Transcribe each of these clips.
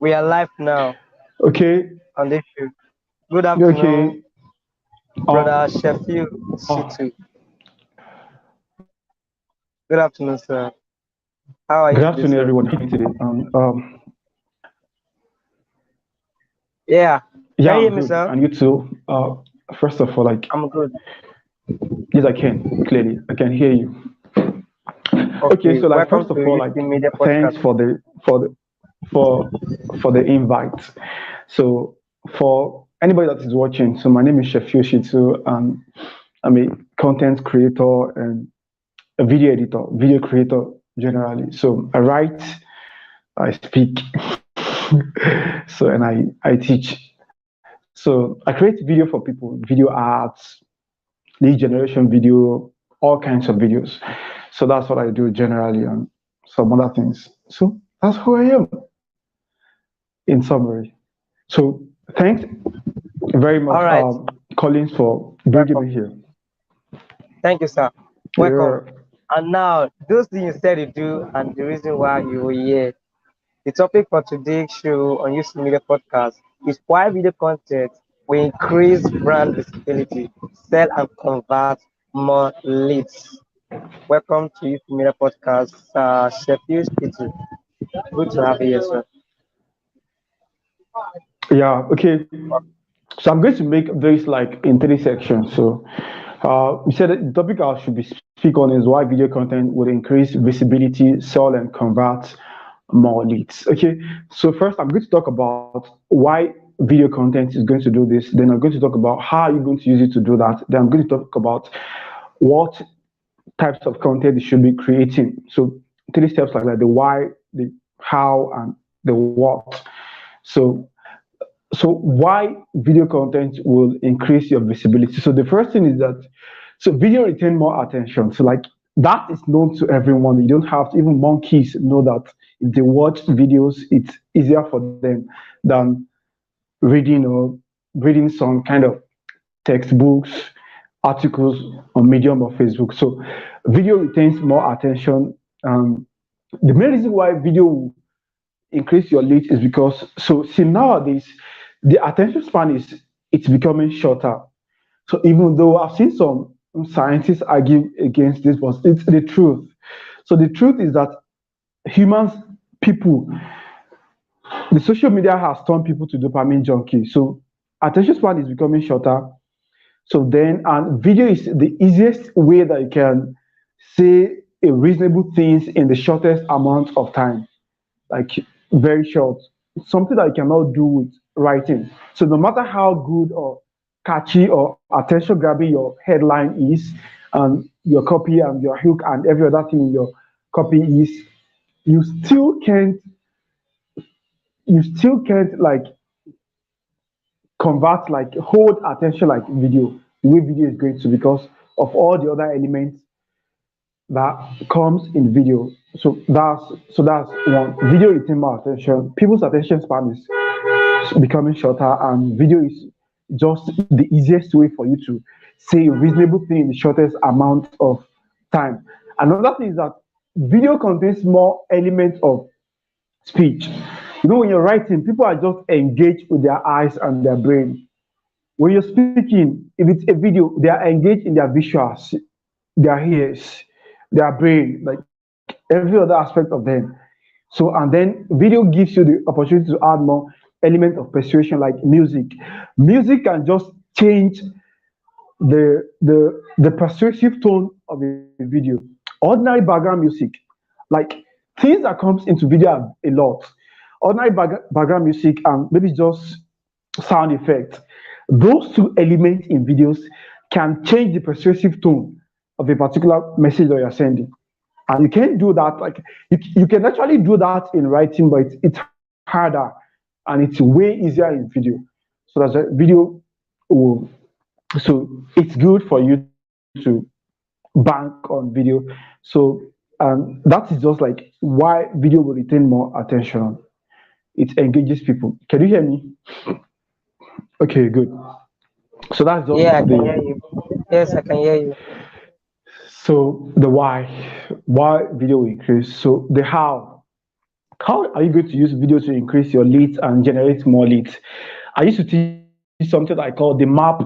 We are live now Okay, on this show. Good afternoon, okay. brother Uh, Sheffield Shitu. Good afternoon, sir. How are Good you today, afternoon, sir? everyone. How are you today? Yeah. Yeah, Can you I'm hear me, good. sir? And you too. First of all, I'm good. yes, I can clearly. I can hear you. Okay, Okay. so Welcome first of to all, UC Media thanks Podcast. for for the invite. So, for anybody that is watching, so my name is Sheffield Shitu, and I'm a content creator and a video editor, video creator generally. So I write, I speak, so and I teach. So I create video for people, video arts, lead generation video, all kinds of videos. So that's what I do generally and some other things. So that's who I am in summary. So thanks very All much, right. Collins, for bringing Welcome. me here. Thank you, sir. Welcome. Yeah, And now, those things you said you do and the reason why you were here. The topic for today's show on UC Media Podcast is why video content will increase brand visibility, sell and convert more leads. Welcome to UC Media Podcast, Sheffield City. Good to have you here, sir. yeah, okay. So I'm going to make this like in three sections. So we said that the topic I should be speak on is why video content would increase visibility, sell and convert more leads. Okay. So first I'm going to talk about why video content is going to do this. Then I'm going to talk about how you're going to use it to do that. Then I'm going to talk about what types of content you should be creating. So three steps like that: the why, the how, and the what. So why video content will increase your visibility? So the first thing is that video retain more attention. So like that is known to everyone. You don't have to, even monkeys know that if they watch videos, it's easier for them than reading some kind of textbooks, articles on Medium or Facebook. So video retains more attention. The main reason why video increase your lead is because see nowadays the attention span is it's becoming shorter. So even though I've seen some scientists argue against this, but it's the truth. So the truth is that humans, people, the social media has turned people to dopamine junkies. So attention span is becoming shorter. So then, and video is the easiest way that you can say a reasonable things in the shortest amount of time, like very short. It's something that you cannot do with writing. So no matter how good or catchy or attention grabbing your headline is, and your copy and your hook and every other thing in your copy is, you still can't like convert like hold attention like video the way video is going to, because of all the other elements that comes in video. So that's one. Video retain more attention. People's attention span is becoming shorter, and video is just the easiest way for you to say a reasonable thing in the shortest amount of time. Another thing is that video contains more elements of speech. You know, when you're writing, people are just engaged with their eyes and their brain. When you're speaking, if it's a video, they are engaged in their visuals, their ears, their brain, like every other aspect of them. So, and then video gives you the opportunity to add more element of persuasion, like music. Music can just change the persuasive tone of a video. Ordinary background music, like things that comes into video a lot. Ordinary background music and maybe just sound effect. Those two elements in videos can change the persuasive tone of a particular message that you're sending. And you can do that, like you can actually do that in writing, but it's harder and it's way easier in video. So that's a video will, so it's good for you to bank on video. So that is just like why video will retain more attention. It engages people. Can you hear me? Okay, good. So that's just Yeah, I can the hear you. Yes, I can hear you. So the why video will increase. So the how are you going to use video to increase your leads and generate more leads? I used to teach something I call the MAP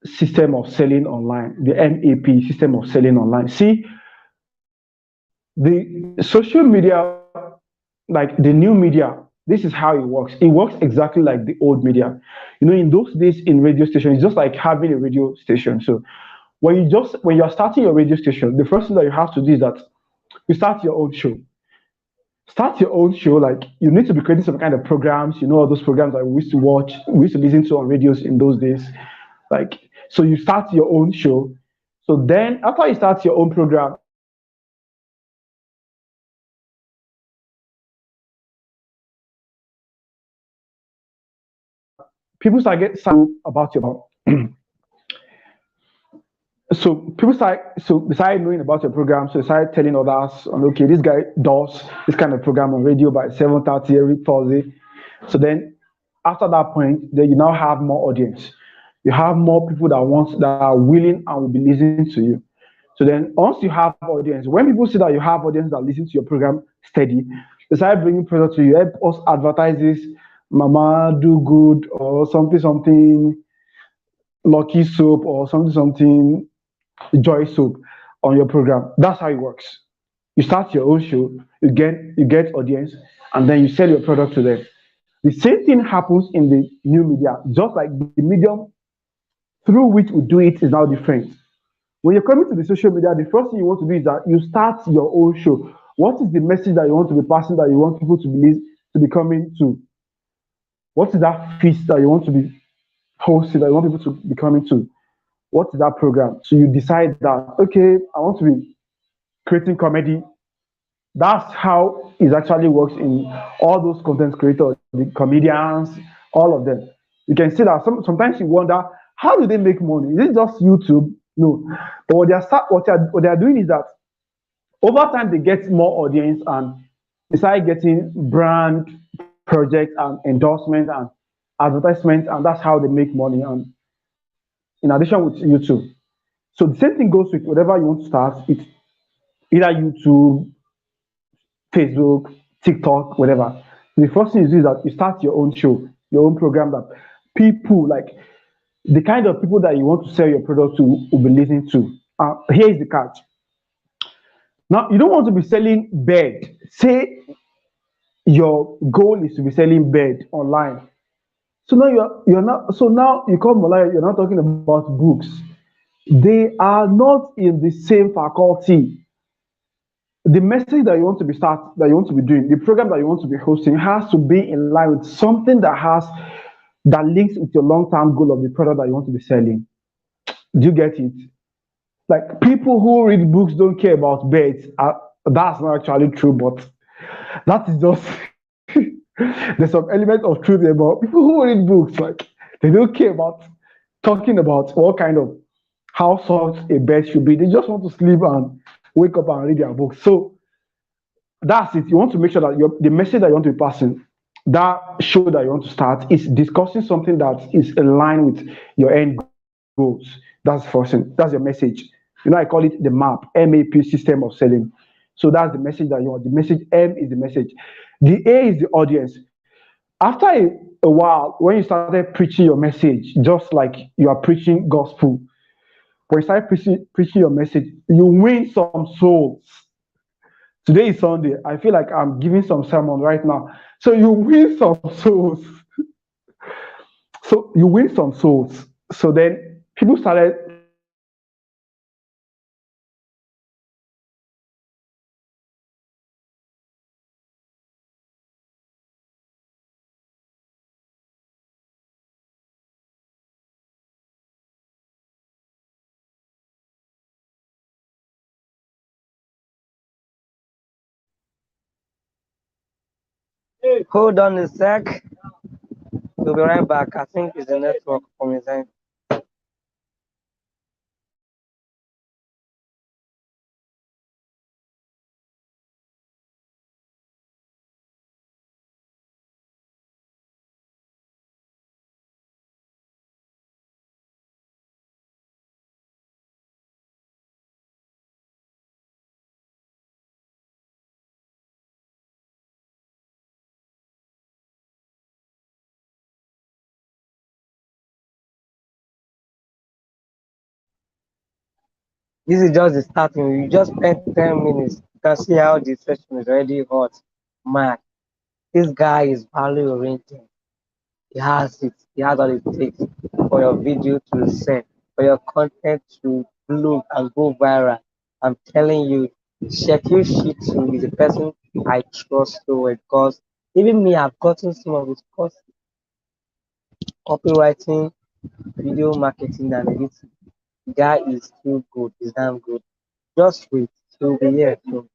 system of selling online, the MAP system of selling online. See, the social media, like the new media, this is how it works. It works exactly like the old media. In those days in radio station, it's just like having a radio station. So when you're starting your radio station, the first thing that you have to do is that you start your own show. Start your own show. Like you need to be creating some kind of programs. All those programs that we used to watch, we used to listen to on radios in those days. Like so, you start your own show. So then, after you start your own program, people start about your so people start so beside knowing about your program, so they started telling others, okay, this guy does this kind of program on radio by 7:30 every Thursday. So then after that point, then you now have more audience. You have more people that are willing and will be listening to you. So then once you have audience, when people see that you have audience that listen to your program steady, they start bringing pressure to you. Help us advertise this, Mama Do Good or something something Lucky Soap or something something Joy Soap on your program. That's how it works. You start your own show, you get audience, and then you sell your product to them. The same thing happens in the new media, just like the medium through which we do it is now different. When you're coming to the social media, the first thing you want to do is that you start your own show. What is the message that you want to be passing, that you want people to be coming to? What is that feast that you want to be hosting, that you want people to be coming to? What is that program? So you decide that, okay, I want to be creating comedy. That's how it actually works in all those content creators, the comedians, all of them. You can see that sometimes you wonder, how do they make money? Is it just YouTube? No. But what they are doing is that over time they get more audience and they start getting brand projects and endorsement and advertisements, and that's how they make money. And in addition with YouTube. So the same thing goes with whatever you want to start. It's either YouTube, Facebook, TikTok, whatever. The first thing you do is that you start your own show, your own program that people like the kind of people that you want to sell your product to will be listening to. Here is the catch. Now you don't want to be selling bed. Say your goal is to be selling bed online. So now you're not. So now you come online. You're not talking about books. They are not in the same faculty. The message that you want to be doing, the program that you want to be hosting has to be in line with something that links with your long-term goal of the product that you want to be selling. Do you get it? Like people who read books don't care about beds. That's not actually true, but that is just there's some element of truth there. But people who read books, like they don't care about talking about what kind of how soft a bed should be. They just want to sleep and wake up and read their books. So that's it. You want to make sure that the message that you want to be passing, that show that you want to start, is discussing something that is in line with your end goals. That's the first thing. That's your message. I call it the MAP system of selling. So that's the message that you want. The message M is the message. The A is the audience. After a while, when you started preaching your message, just like you are preaching gospel, when you start preaching your message, you win some souls. Today is Sunday. I feel like I'm giving some sermon right now. So you win some souls. So you win some souls. So then people started listening to you. People started listening to you. So Hold on a sec. We'll be right back. I think it's the network from his end. This is just the starting. You just spend 10 minutes. You can see how the session is already hot. Man, this guy is value oriented. He has it. He has all it takes for your video to sell, for your content to bloom and go viral. I'm telling you, Shekil Shitu is a person I trust so well because even me, I've gotten some of his courses, copywriting, video marketing, and editing. The guy is too good. He's damn good. Just wait. He'll be here soon.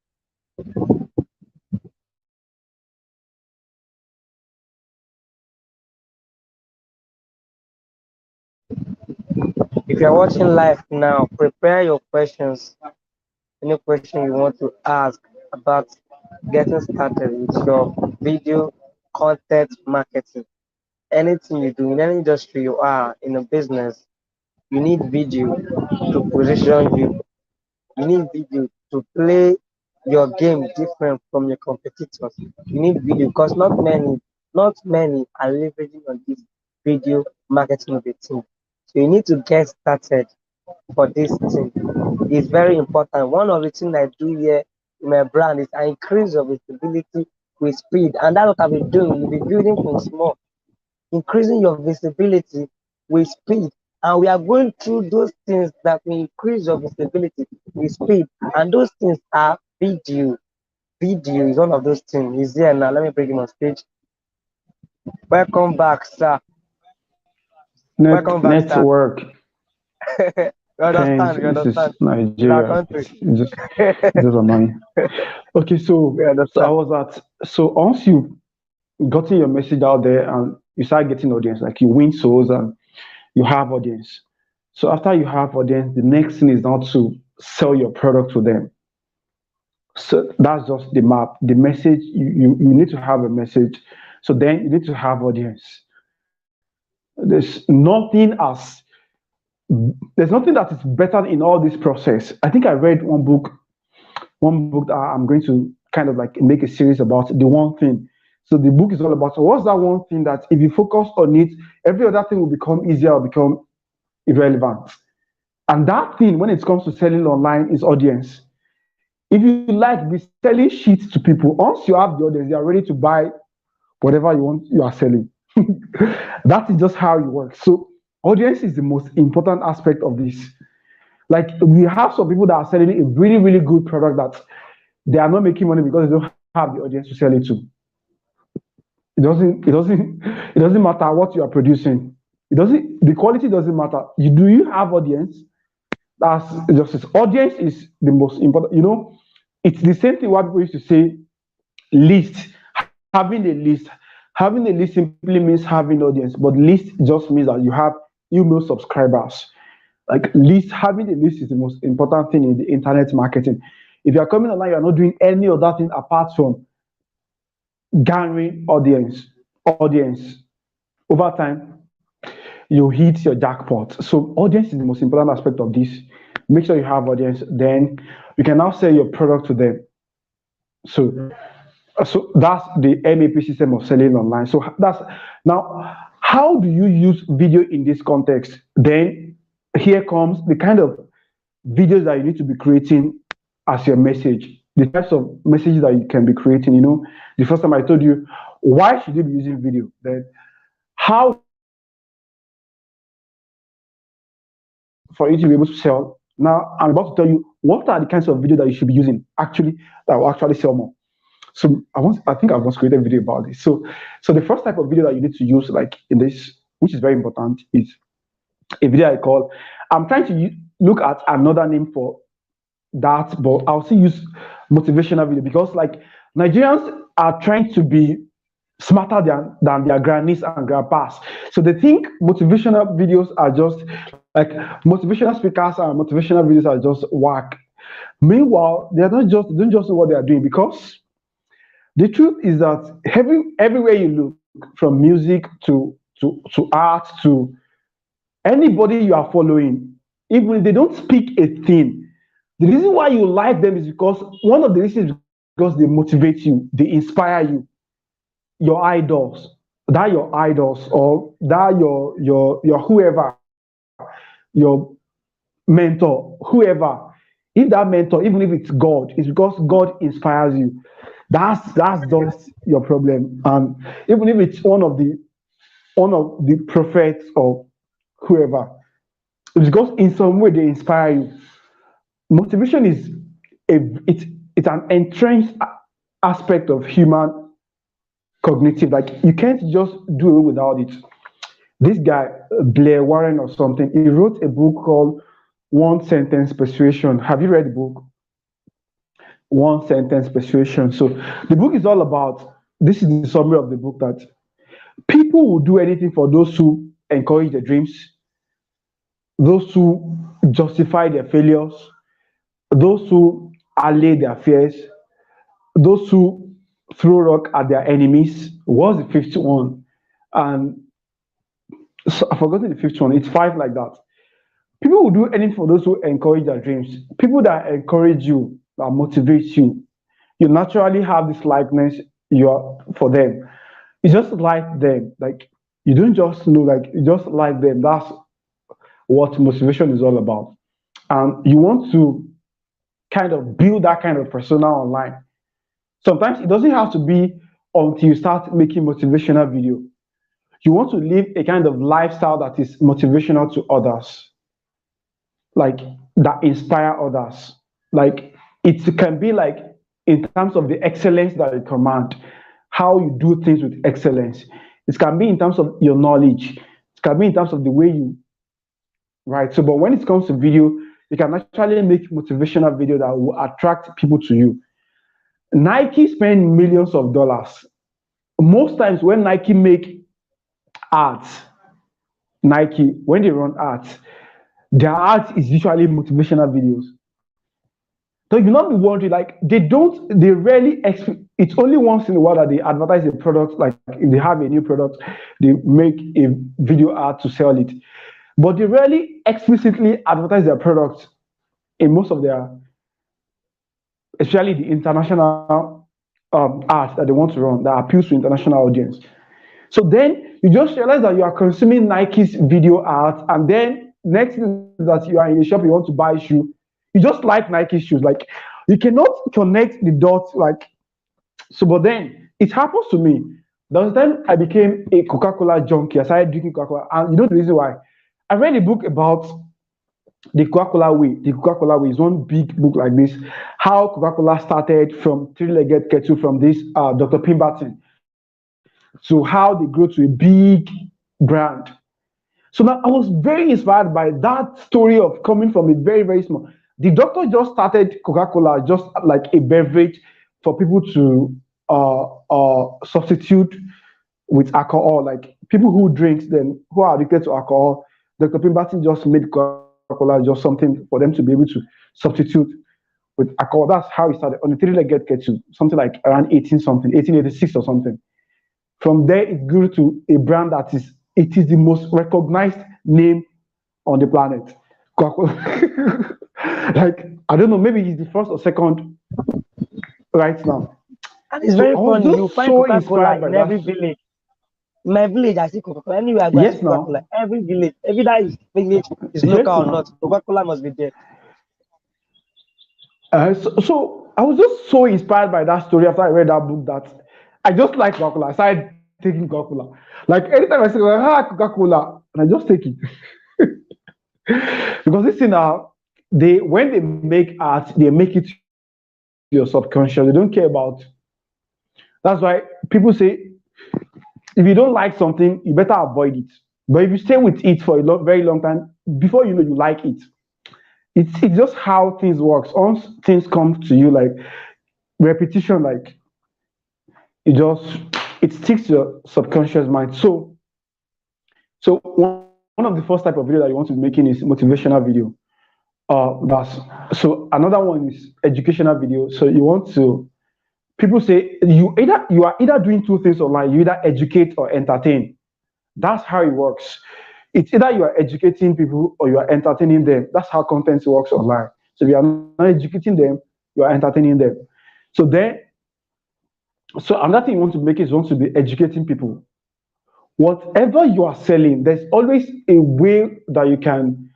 If you're watching live now, prepare your questions. Any question you want to ask about getting started with your video content marketing. Anything you do in any industry you are in a business, you need video to position you. You need video to play your game different from your competitors. You need video because not many are leveraging on this video marketing of a team. So you need to get started for this thing. It's very important. One of the things I do here in my brand is I increase your visibility with speed. And that's what I've been doing. You'll be building from small, increasing your visibility with speed. And we are going through those things that will increase your visibility with speed. And those things are video. Video is one of those things. He's here now. Let me bring him on stage. Welcome back, sir. Welcome back, sir. Network. You Thanks. understand? You This is understand? It's our Nigeria. country. It's just annoying. Okay, We so I understand. was so once you gotten your message out there and you start getting audience, like you win souls and you have audience. So after you have audience, the next thing is now to sell your product to them. So that's just the map. The message you need to have a message. So then you need to have audience. There's nothing as there's nothing that is better in all this process. I think I read one book that I'm going to kind of like make a series about the one thing. So the book is all about, so what's that one thing that if you focus on it, every other thing will become easier or become irrelevant. And that thing, when it comes to selling online, is audience. If you like be selling shit to people, once you have the audience, they are ready to buy whatever you are selling. That is just how it works. So audience is the most important aspect of this. Like we have some people that are selling a really, really good product that they are not making money because they don't have the audience to sell it to. It doesn't matter what you are producing. The quality doesn't matter. Do you have audience? That's just it. Audience is the most important. It's the same thing what people used to say, list. Having a list. Having a list simply means having audience, but list just means that you have email subscribers. Like list, having a list is the most important thing in the internet marketing. If you are coming online, you are not doing any other thing apart from garnering audience. Over time, you hit your jackpot. So audience is the most important aspect of this. Make sure you have audience, then you can now sell your product to them. So so that's the MAP system of selling online. So that's now, how do you use video in this context? Then here comes the kind of videos that you need to be creating as your message, the types of messages that you can be creating. The first time I told you, why should you be using video? Then how should you use video for you to be able to sell? Now I'm about to tell you what are the kinds of video that you should be using actually that will actually sell more. So I think I once created a video about this. So the first type of video that you need to use, like in this, which is very important, is a video I call. I'm trying to look at another name for that, but I'll still use motivational video because like Nigerians are trying to be smarter than their grannies and grandpas. So they think motivational videos are just like motivational speakers and motivational videos are just whack. Meanwhile, they don't just know what they are doing because the truth is that everywhere you look, from music to art to anybody you are following, even if they don't speak a thing, the reason why you like them is because one of the reasons is because they motivate you, they inspire you, your idols, or that your whoever, your mentor, whoever. If that mentor, even if it's God, it's because God inspires you. That's just your problem. And even if it's one of the prophets or whoever, it's because in some way they inspire you. Motivation is a it's an entrenched aspect of human cognitive. Like you can't just do it without it. This guy, Blair Warren or something, he wrote a book called One Sentence Persuasion. Have you read the book? One Sentence Persuasion. So the book is all about, this is the summary of the book, that people will do anything for those who encourage their dreams, those who justify their failures, those who allay their fears, those who throw rock at their enemies. What's the fifth one? And so I've forgotten the fifth one. It's five like that. People will do anything for those who encourage their dreams. People that encourage you, that motivate you, you naturally have this likeness you are for them. You just like them. Like you don't just know, like you just like them. That's what motivation is all about. And you want to kind of build that kind of persona online. Sometimes it doesn't have to be until you start making motivational video. You want to live a kind of lifestyle that is motivational to others, like that inspire others. Like it can be like in terms of the excellence that you command, how you do things with excellence. It can be in terms of your knowledge. It can be in terms of the way you write. So, but when it comes to video, you can actually make motivational video that will attract people to you. Nike spend millions of dollars. Most times when Nike make ads, Nike, when they run ads, their ads is usually motivational videos. So you not be wondering, like they rarely it's only once in a while that they advertise a product, like if they have a new product, they make a video ad to sell it. But they rarely explicitly advertise their products in most of their, especially the international ads that they want to run that appeals to international audience. So then you just realize that you are consuming Nike's video ads, and then next thing is that you are in a shop, you want to buy a shoe. You just like Nike shoes. Like you cannot connect the dots. Like so, but then it happens to me. There was a time I became a Coca-Cola junkie. I started drinking Coca-Cola, and you know the reason why. I read a book about the Coca-Cola way. The Coca-Cola way is one big book like this. How Coca-Cola started from three-legged kettle from this Dr. Pemberton. So how they grew to a big brand. So now I was very inspired by that story of coming from a very, very small. The doctor just started Coca-Cola just like a beverage for people to substitute with alcohol. Like people who drinks then who are addicted to alcohol. Dr. Pemberton just made Coca-Cola just something for them to be able to substitute with alcohol. That's how it started on the three-legged kettle, something like around 18 something, 1886 or something. From there, it grew to a brand that is the most recognized name on the planet. Coca-Cola. Like, I don't know, maybe he's the first or second right now. And it's So very I was funny. You just find so Coca-Cola inspired by in every that. village. In my village, I see Coca-Cola. Anywhere I go, I see Yes, Coca-Cola. now. Every village, every that is village is Yes, local or not, now. Coca-Cola must be there. So I was just so inspired by that story after I read that book that I just like Coca-Cola. I started taking Coca-Cola. Like anytime I say Coca-Cola, and I just take it. Because this thing now, they when they make art, they make it to your subconscious. They don't care about. That's why people say if you don't like something, you better avoid it. But if you stay with it for very long time, before you know, you like it. It's just how things works. Once things come to you, like repetition, like it just it sticks to your subconscious mind. So one of the first type of video that you want to be making is motivational video. That's so another one is educational video. So you want to people say you are either doing two things online, you either educate or entertain. That's how it works. It's either you are educating people or you are entertaining them. That's how content works online. So if you are not educating them, you are entertaining them. So then, so another thing you want to make is you want to be educating people. Whatever you are selling, there's always a way that you can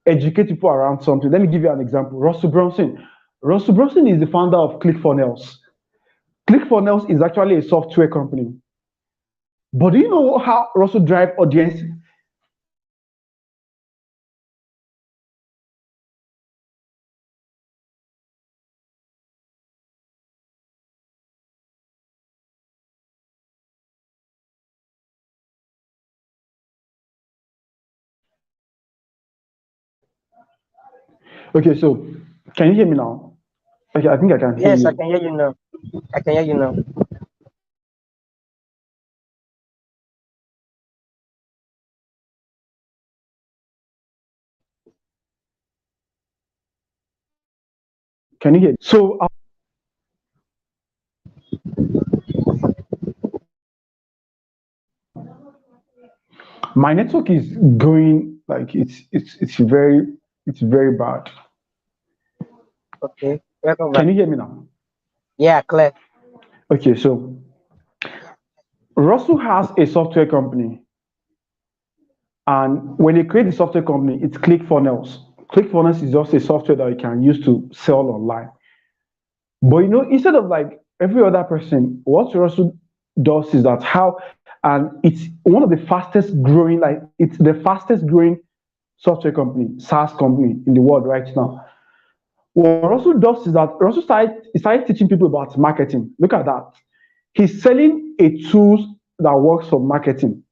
educate people around something. Let me give you an example. Russell Brunson. Russell Brunson is the founder of ClickFunnels. ClickFunnels is actually a software company. But do you know how Russell drive audience? Okay, so can you hear me now? Okay, I think I can hear Yes, I you. can hear you now. I can hear you now. Can you hear me? So my network is going like it's very bad. Okay, welcome back. Can you hear me now? Yeah, clear. Okay, so Russell has a software company, and when they create the software company, it's ClickFunnels. ClickFunnels is just a software that you can use to sell online. But instead of like every other person, what Russell does is that how, and it's one of the fastest growing, like it's the fastest growing software company, SaaS company in the world right now. What Russell does is that Russell started teaching people about marketing. Look at that. He's selling a tool that works for marketing.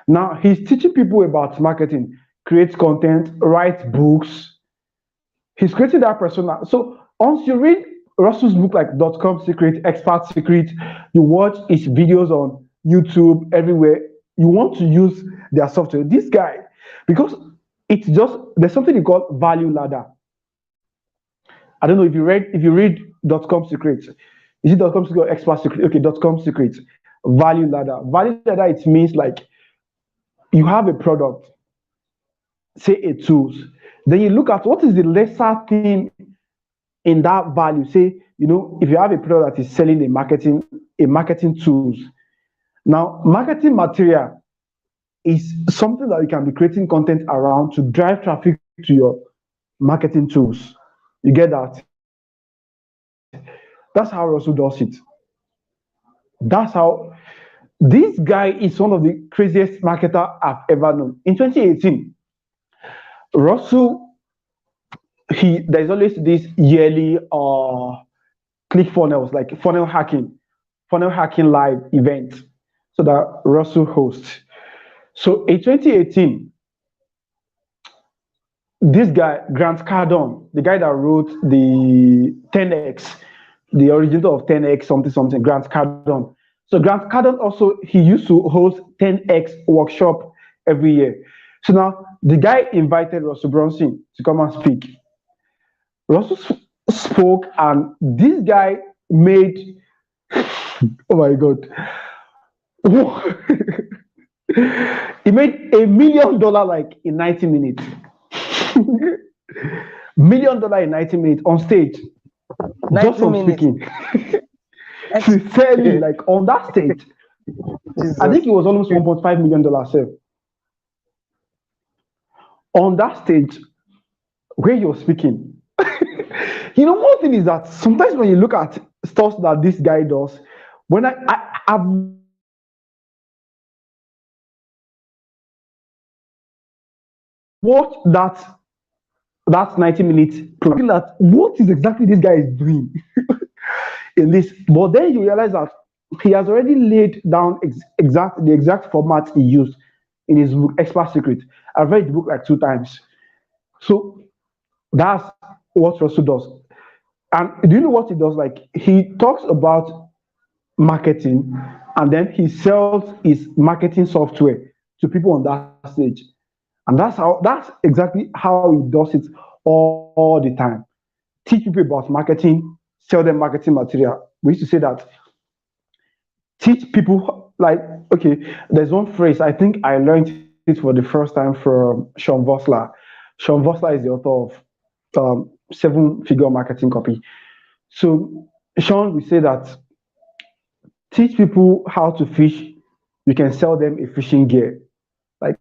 Now he's teaching people about marketing, create content, write books. He's creating that persona. So once you read Russell's book like .com Secret, Expert Secret, you watch his videos on YouTube everywhere. You want to use their software. This guy, because it's just there's something they call value ladder. I don't know if you read .com Secret. Is it .com Secret or Expert Secret? Okay, .com Secret. Value ladder. Value ladder it means like you have a product, say a tools. Then you look at what is the lesser thing in that value. Say, if you have a product that is selling a marketing tools. Now, marketing material is something that you can be creating content around to drive traffic to your marketing tools. You get that? That's how Russell does it. That's how this guy is one of the craziest marketer I've ever known. In 2018, Russell, there's always this yearly ClickFunnels, like funnel hacking live event, so that Russell hosts. So in 2018, this guy, Grant Cardone, the guy that wrote the 10x, the originator of 10x something something, Grant Cardone. So Grant Cardone also he used to host 10x workshop every year. So now the guy invited Russell Brunson to come and speak. Russell spoke, and this guy made oh my god, he made $1 million like in 90 minutes. $1 million in 90 minutes on stage, just 90 from minutes. speaking. That's Sincerely, like on that stage, I Jesus. think it was almost $1.5 million sale on that stage where he was speaking. One thing is that sometimes when you look at stuff that this guy does, when I've watched that 90 minutes, looking at what is exactly this guy is doing in this. But then you realize that he has already laid down the exact format he used in his book, Expert Secret. I've read the book like 2 times. So that's what Russell does. And do you know what he does? Like he talks about marketing, and then he sells his marketing software to people on that stage. And that's exactly how he does it all the time. Teach people about marketing, sell them marketing material. We used to say that teach people like okay, there's one phrase I think I learned it for the first time from Sean Vosler. Sean Vosler is the author of 7-figure marketing copy. So Sean will say that teach people how to fish, you can sell them a fishing gear. Like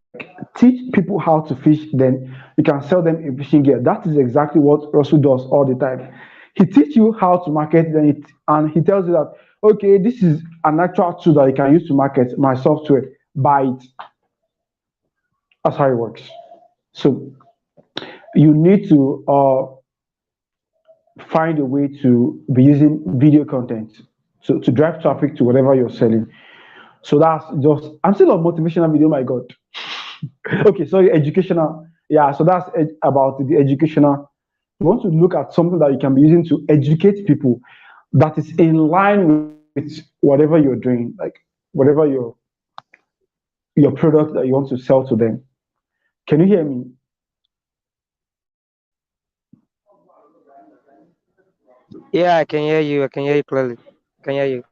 teach people how to fish, then you can sell them a fishing gear. That is exactly what Russell does all the time. He teach you how to market, and he tells you that okay, this is an actual tool that you can use to market my software. Buy it. That's how it works. So you need to find a way to be using video content to drive traffic to whatever you're selling. So that's just, I'm still on motivational video, my God. Okay, sorry, educational. Yeah, so that's about the educational. You want to look at something that you can be using to educate people that is in line with whatever you're doing, like whatever your product that you want to sell to them. Can you hear me? Yeah, I can hear you. I can hear you clearly. I can hear you.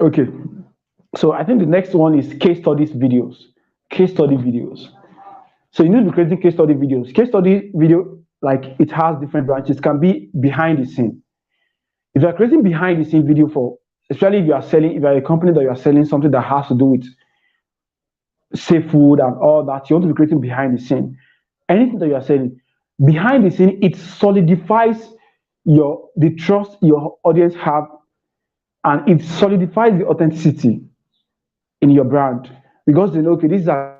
Okay. So I think the next one is case studies videos. Case study videos. So you need to be creating case study videos. Case study video, like it has different branches, can be behind the scene. If you are creating behind the scene video for, especially if you are selling, if you are a company that you are selling something that has to do with safe food and all that, you want to be creating behind the scene. Anything that you are selling, behind the scene, it solidifies the trust your audience have, and it solidifies the authenticity in your brand, because they know, okay, this is an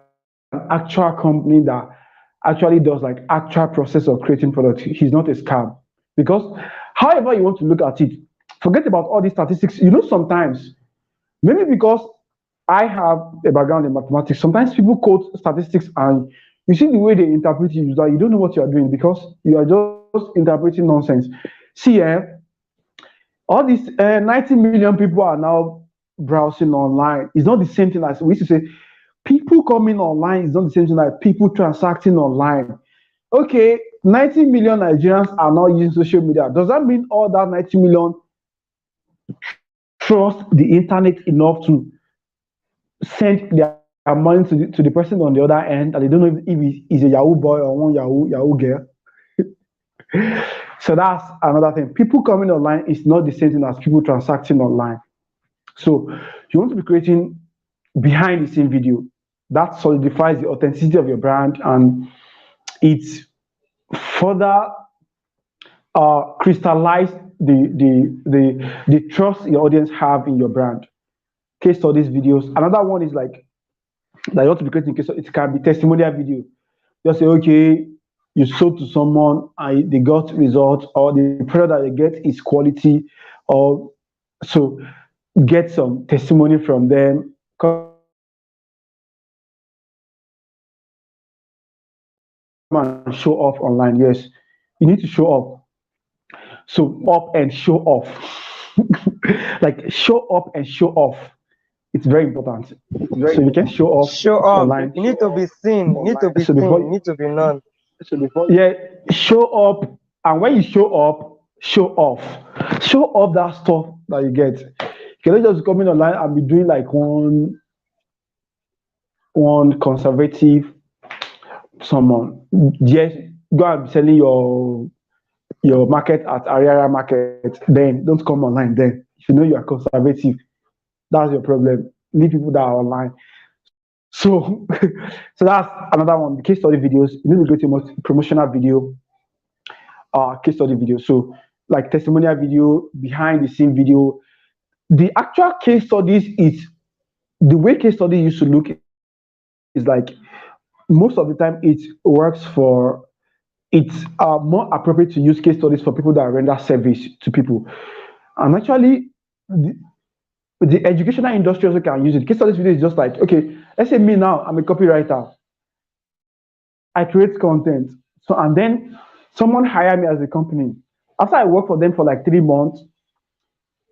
actual company that actually does like actual process of creating products. He's not a scam. Because however you want to look at it, forget about all these statistics. Sometimes maybe because I have a background in mathematics, sometimes people quote statistics and you see the way they interpret it, that you don't know what you are doing because you are just interpreting nonsense. See, all these 90 million people are now browsing online. It's not the same thing as we used to say. People coming online is not the same thing like people transacting online. Okay, 90 million Nigerians are now using social media. Does that mean all that 90 million trust the internet enough to send their money to the person on the other end, and they don't know if he's a Yahoo boy or one Yahoo girl? So that's another thing. People coming online is not the same thing as people transacting online. So you want to be creating behind the scene video that solidifies the authenticity of your brand, and it further crystallize the trust your audience have in your brand. Case studies videos. Another one is like that you want to be creating case. It can be testimonial video. Just say, okay, you sold to someone and they got results, or the product that they get is quality, or so get some testimony from them. Come and show off online. Yes, you need to show off. You need to show off. So up and show off. Like show up and show off. It's very important. So you can show off online. Show up. You need to be seen. You So need to be before seen. You need to be known. yeah, show up, and when you show up, show off. Show off that stuff that you get. You cannot just come in online and be doing like one conservative someone. Yes, go and be selling your market at Ariara Market. Then don't come online. Then if you know you are conservative, that's your problem. Leave people that are online. So so that's another one. The case study videos. You need to go to promotional video, case study video. So like testimonial video, behind the scene video. The actual case studies is the way case study used to look is like most of the time it works for, it's more appropriate to use case studies for people that render service to people. And actually, the educational industry also can use it. Case studies video is just like, okay, let's say me now, I'm a copywriter. I create content. So and then someone hire me as a company. After I work for them for like 3 months,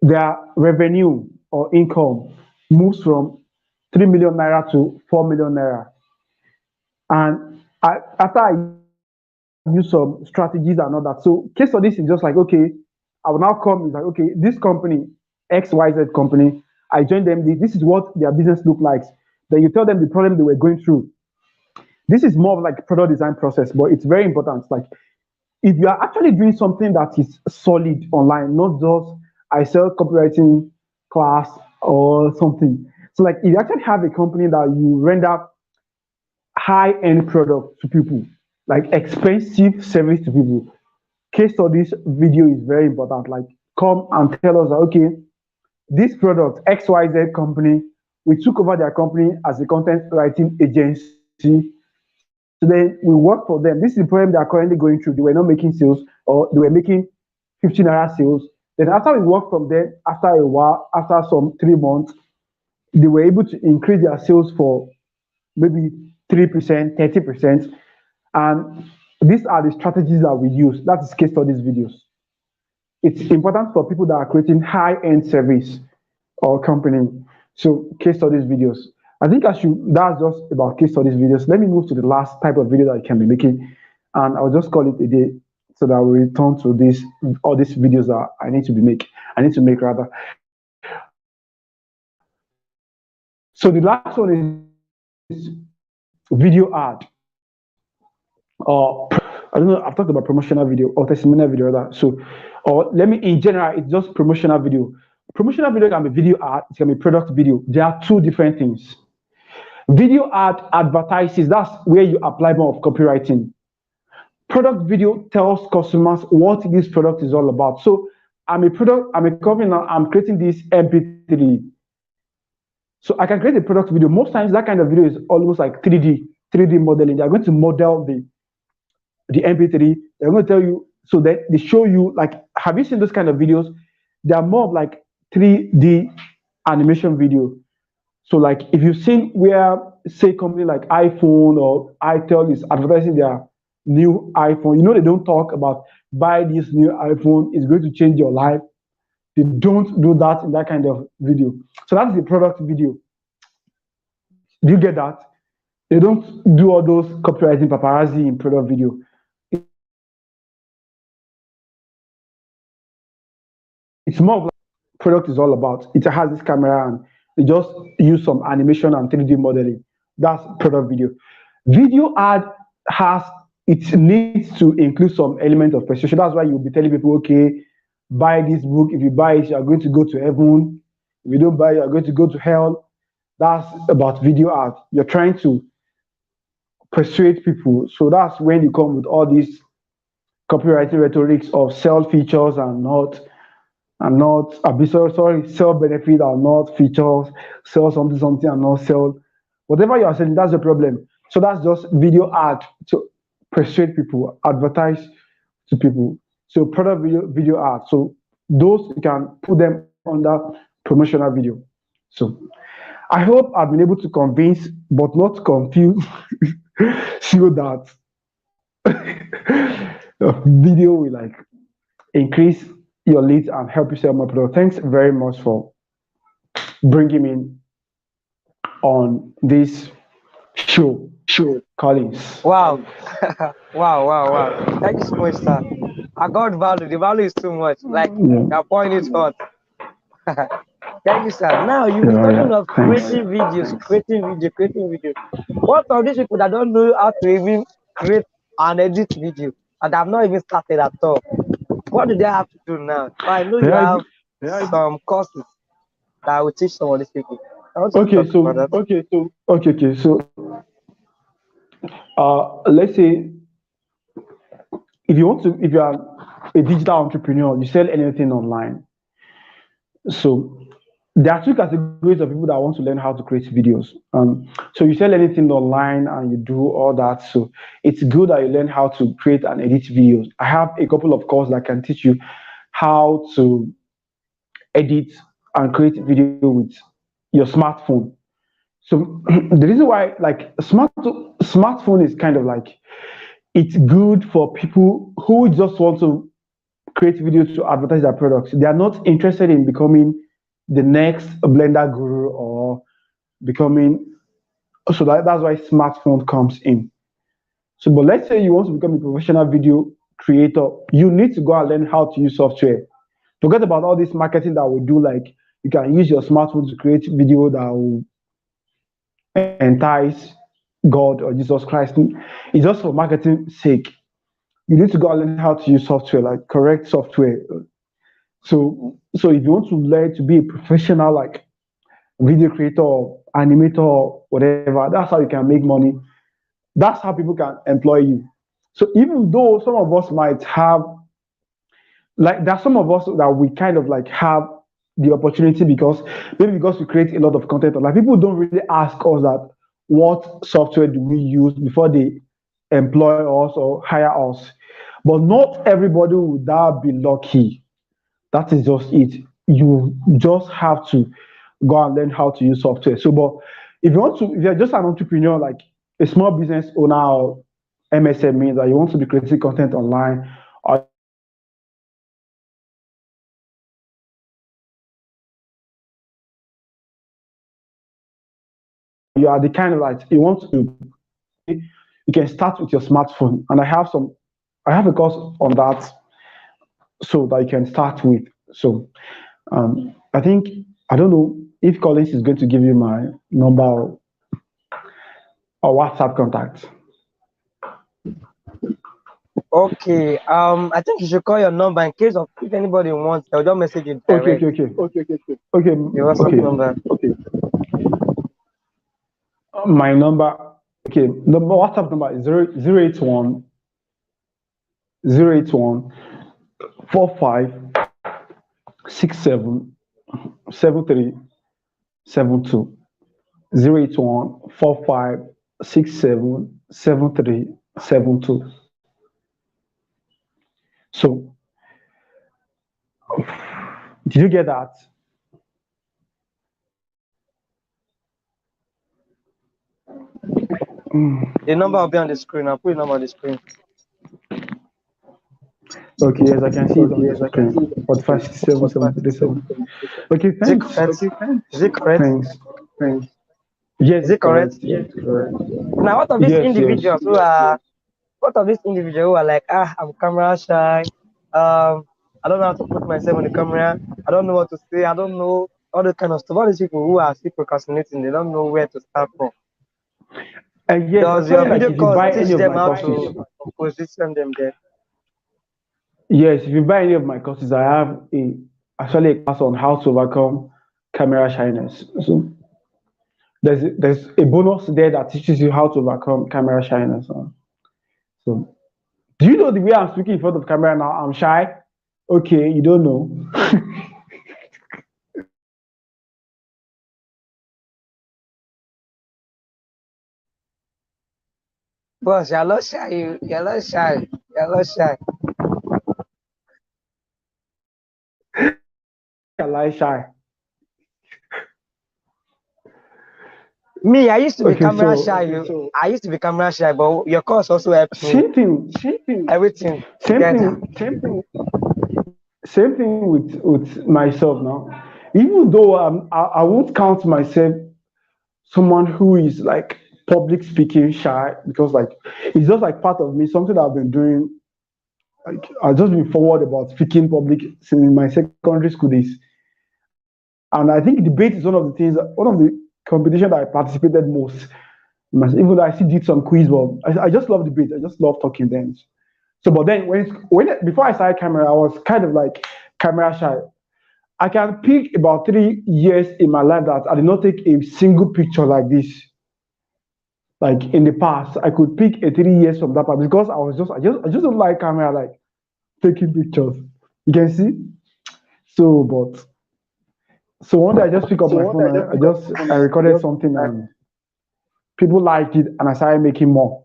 their revenue or income moves from 3 million naira to 4 million naira. And after I use some strategies and all that. So case studies is just like, okay, I will now come, it's like, okay, this company, XYZ company, I joined them, this is what their business look like. Then you tell them the problem they were going through. This is more of like product design process, but it's very important. Like if you are actually doing something that is solid online, not just I sell copywriting class or something. So like if you actually have a company that you render high-end product to people, like expensive service to people, case studies video is very important. Like come and tell us that okay, this product XYZ company, we took over their company as a content writing agency. So then we work for them. This is the problem they are currently going through. They were not making sales or they were making 15 naira sales. Then after we worked from them, after a while, after some 3 months, they were able to increase their sales for maybe 3%, 30%. And these are the strategies that we use. That is case studies videos. It's important for people that are creating high-end service or company. So case studies videos. I think I should. That's just about case studies videos. Let me move to the last type of video that you can be making, and I'll just call it a day, so that we'll return to this all these videos that I need to be make. I need to make rather. So the last one is video ad. Or I don't know. I've talked about promotional video or testimonial video rather. So, or let me in general, it's just promotional video. Promotional video can be video ad. It can be product video. There are two different things. Video ad advertises. That's where you apply more of copywriting. Product video tells customers what this product is all about. So I'm a product. I'm a company now. I'm creating this MP3. So I can create a product video. Most times that kind of video is almost like 3D modeling. They're going to model the MP3. They're going to tell you, so that they show you, like, have you seen those kind of videos? They are more of like 3D animation video. So like if you've seen where say company like iPhone or itel is advertising their new iPhone, you know they don't talk about buy this new iPhone, it's going to change your life. They don't do that in that kind of video. So that's the product video. Do you get that? They don't do all those copywriting paparazzi in product video. It's more of like product is all about. It has this camera and they just use some animation and 3D modeling. That's product video. Video ad has it needs to include some element of persuasion. That's why you'll be telling people, okay, buy this book. If you buy it, you are going to go to heaven. If you don't buy it, you are going to go to hell. That's about video ad. You're trying to persuade people. So that's when you come with all these copywriting rhetorics of sell features and not sorry, sell benefit and not features, sell something and not sell whatever you are selling. That's the problem. So that's just video ad to persuade people, advertise to people. So product video ad. So those you can put them under promotional video. So I hope I've been able to convince but not confuse so that video will like increase your leads and help you sell more product. Thanks very much for bringing me on this show, Collins. Wow. Wow. Thank you so much, sir. I got value. The value is too much. Like, Yeah, your point is hot. Thank you, sir. Now, you've been yeah, talking of thanks. creating videos. What of these people that don't know how to even create and edit video and have not even started at all? What do they have to do now? I know you Yeah, have some courses that will teach some of these people. I want you to okay, talk about so that. okay, so let's say if you are a digital entrepreneur, you sell anything online. So there are two categories of people that want to learn how to create videos. So you sell anything online and you do all that. So it's good that you learn how to create and edit videos. I have a couple of courses that can teach you how to edit and create video with your smartphone. So the reason why like smartphone is kind of like it's good for people who just want to create videos to advertise their products. They are not interested in becoming the next blender guru or becoming so that's why smartphone comes in. So but let's say you want to become a professional video creator, you need to go and learn how to use software. Forget about all this marketing that we do, like you can use your smartphone to create video that will entice God or Jesus Christ. It's just for marketing sake. You need to go and learn how to use software, like correct software. So So if you want to learn to be a professional, like video creator, or animator, or whatever, that's how you can make money. That's how people can employ you. So even though some of us might have, like, there's some of us that we kind of like have the opportunity because maybe because we create a lot of content, like people don't really ask us that what software do we use before they employ us or hire us. But not everybody would that be lucky. That is just it. You just have to go and learn how to use software. So, but if you want to, if you're just an entrepreneur, like a small business owner or MSME, that you want to be creating content online, or you are the kind of like you want to be you can start with your smartphone. And I have a course on that so that you can start with. So I think I don't know if Collins is going to give you my number or WhatsApp contact. Okay. I think you should call your number in case of if anybody wants, they'll just message you Okay, direct. okay, okay. Okay, Your WhatsApp okay. number. My number, okay, the WhatsApp number is 081-081-45-67-73-72. 081-45-67-73-72. So, did you get that? The number will be on the screen. I'll put the number on the screen. Okay, yes, I can see it on the screen. 45-67-73-72. Okay, Is it thanks. correct? Is it correct? Thanks. Yes, Is it correct? correct. Yes, correct. Now, what of these Yes, yes. individuals who are, what of these individuals who are like, I'm camera shy. I don't know how to put myself on the camera. I don't know what to say. I don't know all the kind of stuff. All these people who are still procrastinating, they don't know where to start from. And yes, Does your actually, like video if you course buy teach any of them my how courses, to position them there? yes, if you buy any of my courses, I have actually a class on how to overcome camera shyness. So there's a bonus there that teaches you how to overcome camera shyness. So do you know the way I'm speaking in front of camera now? I'm shy. Okay, you don't know. Boss, you're not shy. You're not shy. You're not shy. I lie shy. Me, I used to be Okay, camera so shy. I used to be camera shy, but your course also helped me. same thing, Everything same together. thing, same thing with myself now. Even though I won't count myself someone who is like public speaking shy because like it's just like part of me, something that I've been doing. Like I've just been forward about speaking public since my secondary school days. And I think debate is one of the competition that I participated most. Even though I still did some quiz, but I just love debate. I just love talking then. So, but then before I started camera, I was kind of like camera shy. I can pick about 3 years in my life that I did not take a single picture like this. Like in the past, I could pick a 3 years from that part because I just don't like camera like taking pictures. You can see. So, but so one day I just pick up my phone and I recorded something and people liked it and I started making more.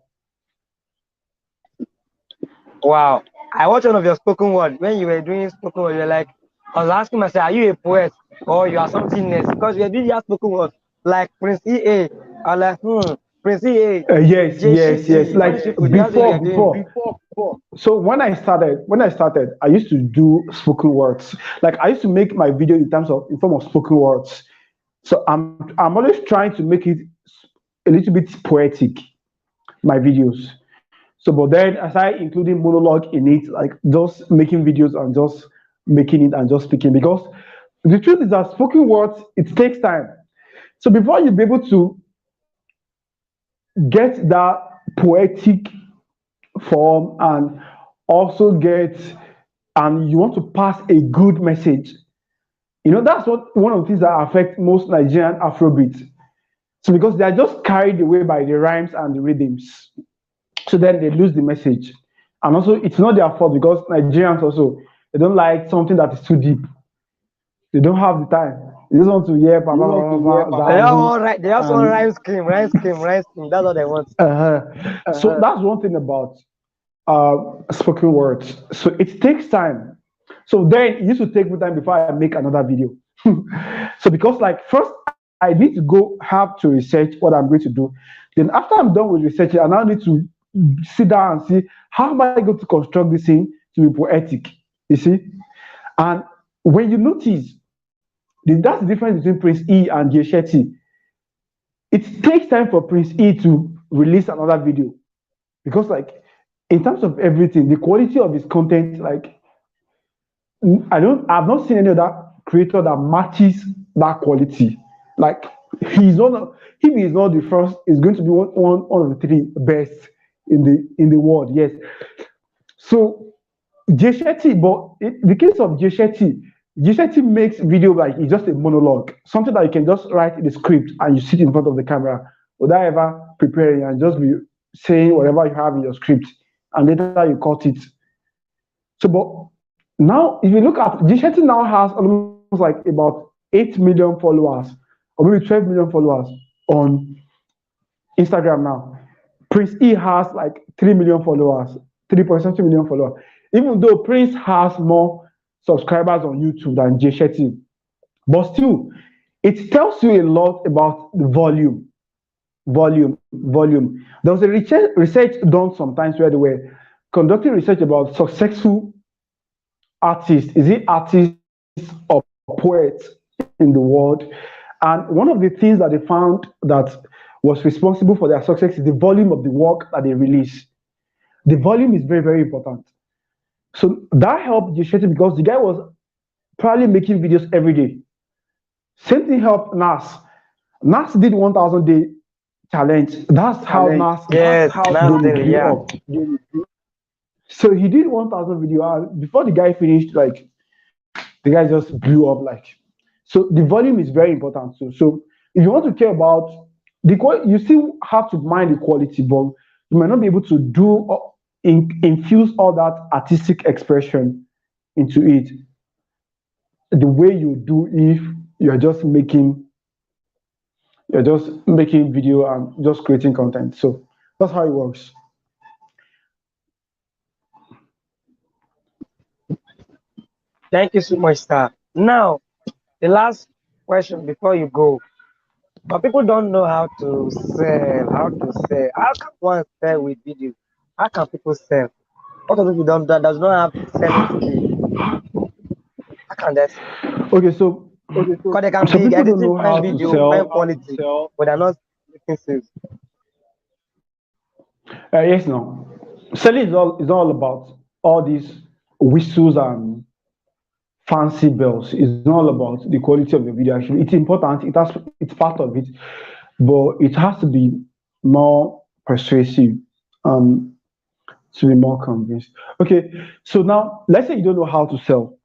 Wow. I watched one of your spoken word. When you were doing spoken word, you were like, I was asking myself, are you a poet or you are something else? Because you were doing your spoken word like Prince EA. I was like, Prince EA, Yes, yes, yes. JCG, all these Like people, that's what you're doing. So when I started, I used to do spoken words. Like I used to make my video in form of spoken words. So I'm always trying to make it a little bit poetic, my videos. So but then I started including monologue in it, like just making videos and just making it and just speaking because the truth is that spoken words it takes time. So before you be able to get that poetic form and also get and you want to pass a good message, That's what one of the things that affect most Nigerian Afrobeats. So because they are just carried away by the rhymes and the rhythms, so then they lose the message. And also, it's not their fault because Nigerians also they don't like something that is too deep. They don't have the time. They just want to hear Papa Papa Zazu They just want and rhyme scheme, rhyme scheme, rhyme scheme. That's what they want. uh, so that's one thing about spoken words. So it takes time. So then it used to take me time before I make another video. So because like first I need to go have to research what I'm going to do. Then after I'm done with researching, I now need to sit down and see how am I going to construct this thing to be poetic. You see? And when you notice that's the difference between Prince E and Jay Shetty. It takes time for Prince E to release another video because like in terms of everything, the quality of his content, like I've not seen any other creator that matches that quality. Like he's not, if he's not the first, he's going to be one of the three best in the world. Yes. So Jay Shetty, but the case of Jay Shetty makes video like it's just a monologue, something that you can just write in the script and you sit in front of the camera without ever preparing and just be saying whatever you have in your script, and later you cut it. So, but now if you look at Jay Shetty now has almost like about 8 million followers or maybe 12 million followers on Instagram now. Prince E has like 3 million followers, 3.7 million followers. Even though Prince has more subscribers on YouTube than Jay Shetty, but still, it tells you a lot about the volume, volume. There was a research done sometimes where they were conducting research about successful artists. Is it artists or poets in the world? And one of the things that they found that was responsible for their success is the volume of the work that they release. The volume is very, very important. So that helped Jay Shetty because the guy was probably making videos every day. Same thing helped Nas. Nas did 1,000 day challenge. That's how Nas Yes, now blew yeah. up. So he did 1,000 video, and before the guy finished, like the guy just blew up. Like so, the volume is very important. So if you want to care about the quality, you still have to mind the quality, but you might not be able to do infuse all that artistic expression into it the way you do if you're just making video and just creating content. So that's how it works. Thank you so much, sir. Now, the last question before you go. But people don't know how to sell. How to sell? How can one sell with video? How can people sell? What of people don't that does not have selling skill? How can that sell? Okay, so Because they can some be people don't editing know fine how to video, fine sell. quality, but they're not making sales. Yes, no. Selling is all about all these whistles and fancy bells. It's not all about the quality of the video. Actually, it's important. It's part of it, but it has to be more persuasive. Um, to be more convinced. Okay, so now let's say you don't know how to sell.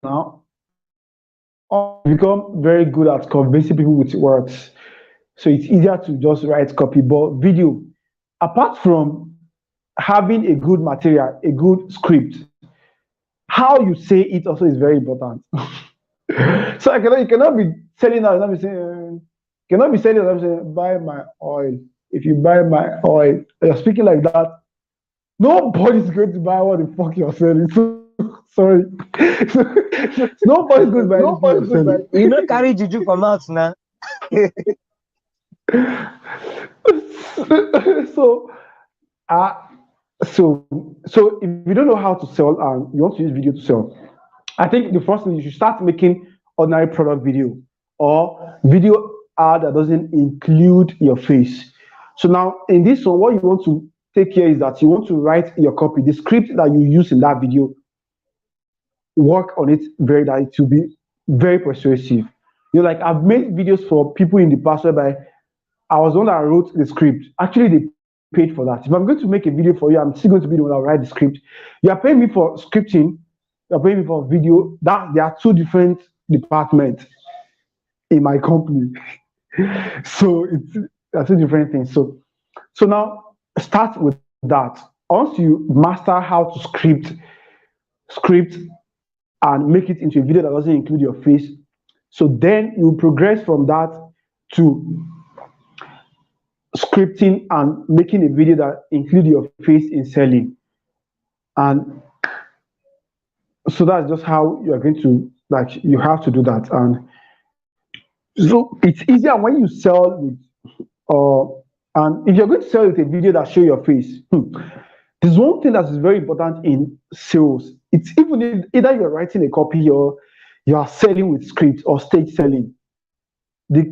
Now become very good at convincing people with words. So it's easier to just write copy. But video, apart from having a good material, a good script, how you say it also is very important. So you cannot be selling out, not be saying, cannot be selling out, saying, buy my oil. If you buy my oil, you're speaking like that. Nobody's going to buy what the fuck you're selling. Sorry. Nobody's going to buy anything you're selling. You don't carry juju from mouth now. so uh so if you don't know how to sell and you want to use video to sell, I think the first thing you should start making ordinary product video or video ad that doesn't include your face. So now in this one, what you want to take care is that you want to write your copy, the script that you use in that video, work on it very that it will be very persuasive. Like I've made videos for people in the past whereby I was the one that wrote the script. Actually, they paid for that. If I'm going to make a video for you, I'm still going to be the one that write the script. You are paying me for scripting, you're paying me for video. That there are two different departments in my company. So it's there are two different things. So now start with that. Once you master how to script and make it into a video that doesn't include your face, so then you progress from that to scripting and making a video that include your face in selling. And so that's just how you are going to, like, you have to do that. And so it's easier when you sell with and if you're going to sell with a video that show your face, there's one thing that is very important in sales. It's even if either you're writing a copy or you are selling with script or stage selling, the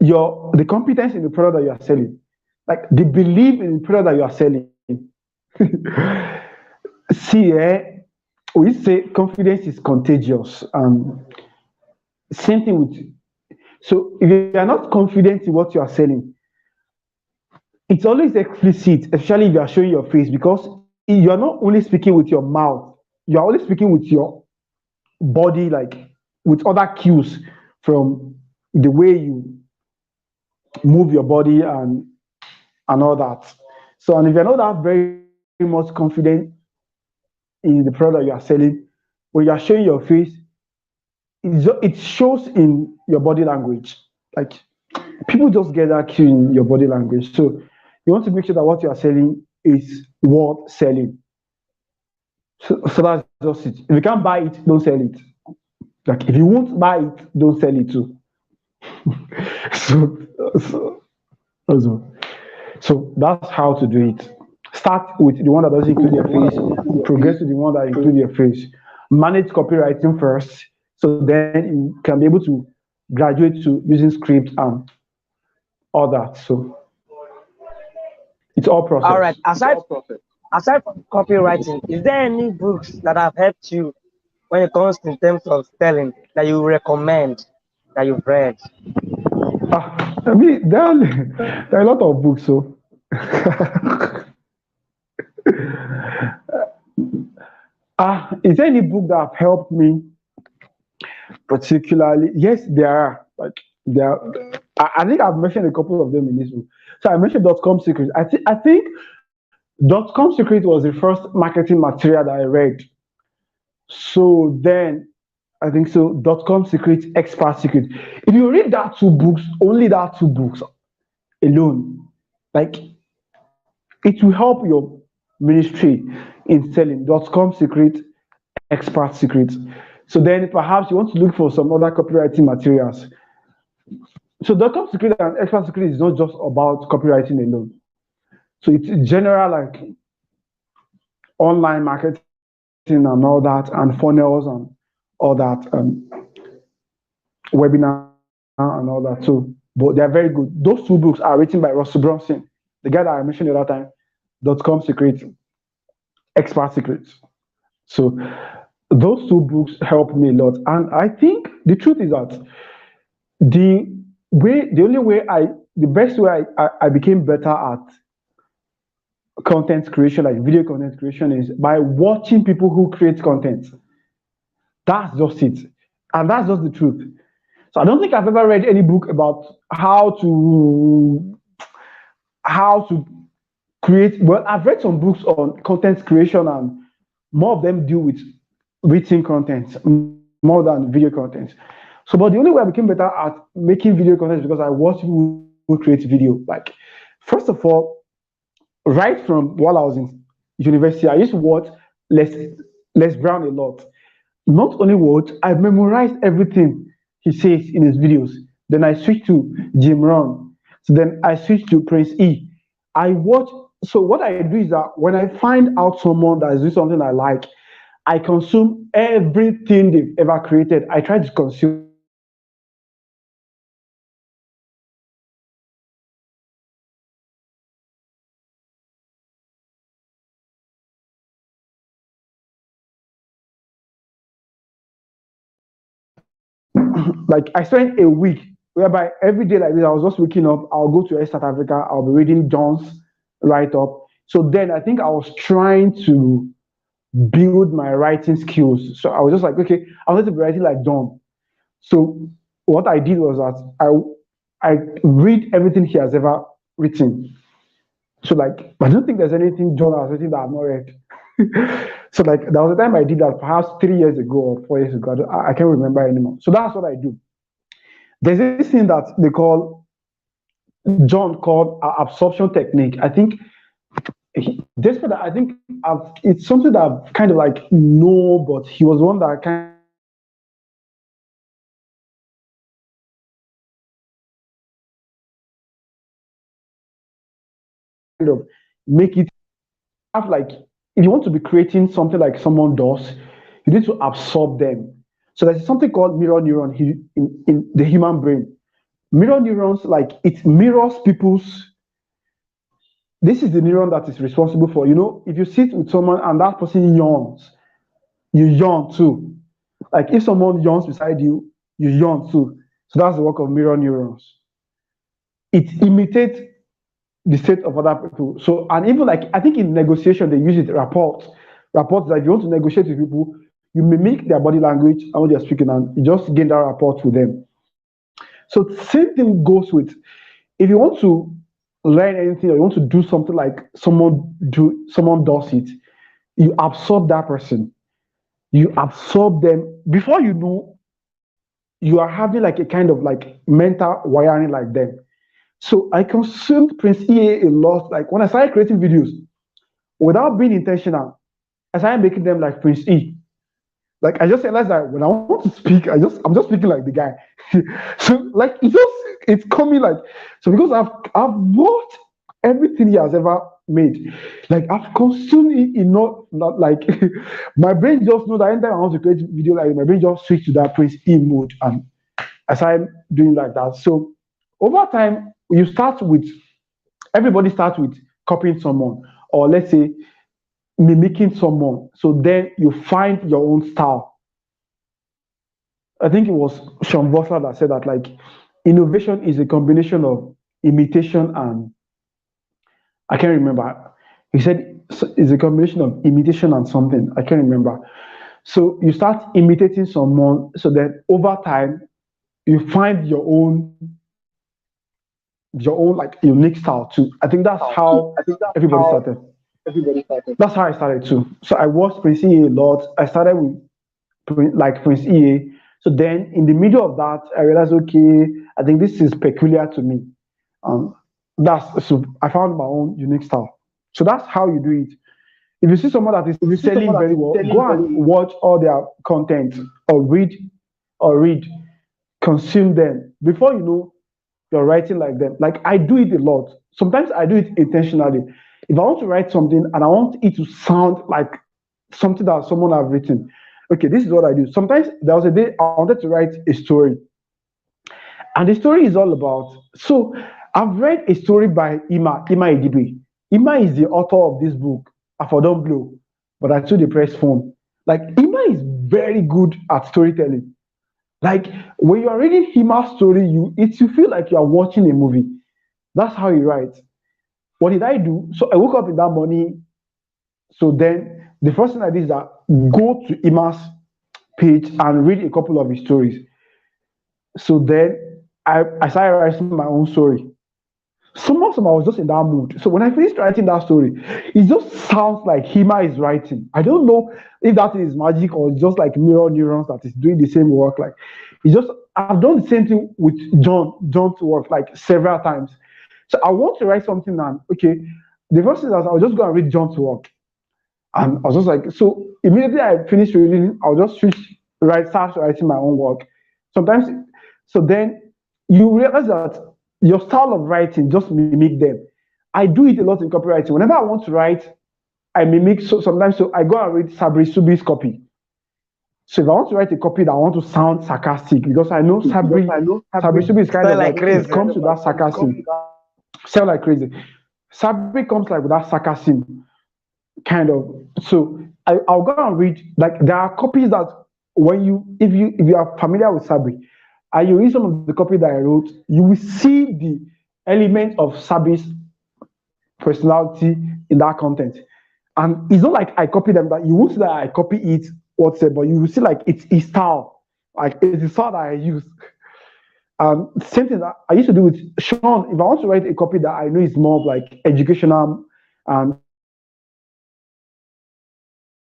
the competence in the product that you are selling, like the belief in the product that you are selling. See, we say confidence is contagious. Same thing with, so if you are not confident in what you are selling, it's always explicit, especially if you are showing your face, because you are not only speaking with your mouth, you are only speaking with your body, like with other cues from the way you move your body and all that. So, and if you're not that very much confident in the product you are selling, when you are showing your face, it shows in your body language. Like people just get that cue in your body language. So you want to make sure that what you are selling is worth selling. So that's just it. If you can't buy it, don't sell it. Like if you won't buy it, don't sell it too. so, so, so so that's how to do it. Start with the one that doesn't include your face, progress to the one that includes your face. Manage copywriting first, so then you can be able to graduate to using script and all that. So it's all All right. process. Aside from copywriting, is there any books that have helped you when it comes in terms of selling that you recommend that you've read? I mean, there are a lot of books. So, is there any book that have helped me particularly? Yes, there are. Like there, are, I think I've mentioned a couple of them in this book. So I mentioned .com Secret. I think .com Secret was the first marketing material that I read. So then I think so. .com Secret, Expert Secret. If you read that two books, only that two books alone, like it will help your ministry in selling. .com Secret, Expert Secret. So then perhaps you want to look for some other copywriting materials. So .com Secret and Expert Secret is not just about copywriting alone. So it's general, like online marketing and all that, and funnels and all that, webinar and all that. So, but they're very good. Those two books are written by Russell Brunson, the guy that I mentioned the other time. .com Secret, Expert Secrets. So those two books helped me a lot. And I think the truth is that the the only way the best way I became better at content creation, like video content creation, is by watching people who create content. That's just it. And that's just the truth. So I don't think I've ever read any book about how to create. Well, I've read some books on content creation, and more of them deal with written content more than video content. So, but the only way I became better at making video content is because I watched people who create video. Like, first of all, right from while I was in university, I used to watch Les Les Brown a lot. Not only watch, I memorized everything he says in his videos. Then I switched to Jim Rohn. So then I switched to Prince E. I watch. So what I do is that when I find out someone that is doing something I like, I consume everything they've ever created. I try to consume it. So I don't think I've ever read any book about how to create content. So like I spent a week whereby every day like this, I was just waking up, I'll go to South Africa, I'll be reading John's write up. So then I think I was trying to build my writing skills. So I was just like, okay, I wanted to be writing like John. So what I did was that I read everything he has ever written. So like I don't think there's anything John has written that I've not read. So like there was a time I did that perhaps 3 years ago or 4 years ago. I can't remember anymore. So that's what I do. There's this thing that they call John called absorption technique. I think despite that, I think it's something that I've kind of like know, but he was one that kind of make it have like if you want to be creating something like someone does, you need to absorb them. So there's something called mirror neuron in the human brain. Mirror neurons, like it mirrors people's. This is the neuron that is responsible for, if you sit with someone and that person yawns, you yawn too. Like if someone yawns beside you, you yawn too. So that's the work of mirror neurons. It imitates the state of other people. So, and even like, I think in negotiation, they use it, reports that if you want to negotiate with people, you mimic their body language and what they're speaking, and you just gain that rapport with them. So, same thing goes with if you want to learn anything or you want to do something like someone does it, you absorb that person, you absorb them. Before you know, you are having like a kind of like mental wiring like them. So I consumed Prince EA a lot. Like when I started creating videos, without being intentional, I started making them like Prince E. Like I just realized that when I want to speak, I'm just speaking like the guy. So like it's coming like so because I've watched everything he has ever made. Like I've consumed it enough, not like my brain just know that anytime I want to create video, like my brain just switch to that Prince E mode, and I started doing like that. So over time, everybody starts with copying someone, or let's say mimicking someone. So then you find your own style. I think it was Sean Vossler that said that like innovation is a combination of imitation and I can't remember. He said it's a combination of imitation and something. I can't remember. So you start imitating someone, so that over time you find your own like unique style too. I think that's how everybody started. That's how I started too. So I watched Prince EA a lot. I started with like Prince EA. So then in the middle of that, I realized, okay, I think this is peculiar to me. Um, so I found my own unique style. So that's how you do it. If you see someone that is selling very well, go and watch all their content or read, consume them. Before you know, you're writing like them. Like I do it a lot. Sometimes I do it intentionally. If I want to write something and I want it to sound like something that someone have written, okay, this is what I do. Sometimes there was a day I wanted to write a story, and the story is all about. So I've read a story by Umeh Ebube. Umeh is the author of this book, Don't Blow, but I took the press phone. Like Umeh is very good at storytelling. Like when you are reading Hima's story, you feel like you are watching a movie. That's how he writes. What did I do? So I woke up in that morning. So then the first thing I did is that go to Hima's page and read a couple of his stories. So then I started writing my own story. Some I was just in that mood. So when I finished writing that story, it just sounds like Hima is writing. I don't know if that is magic or just like mirror neurons that is doing the same work. Like it's just I've done the same thing with John's work like several times. So I want to write something and okay, the first thing is I'll just go and read John's work. And I was just like, so immediately I finished reading, I'll just start writing my own work. Sometimes, so then you realize that your style of writing just mimic them. I do it a lot in copywriting. Whenever I want to write, I mimic. So sometimes, so I go and read Sabri Subi's copy. So if I want to write a copy that I want to sound sarcastic, because I know Sabri Subi is kind of like crazy. It comes with that sarcasm. Sound like crazy. Sabri comes like with that sarcasm, kind of. So I'll go and read. Like there are copies that if you are familiar with Sabri, and you read some of the copy that I wrote, you will see the element of service personality in that content. And it's not like I copy them, that you won't see that I copy it whatsoever, but you will see like it's a style, like it's the style that I use. Same thing that I used to do with Sean. If I want to write a copy that I know is more of like educational and content, I will use the same style that I use with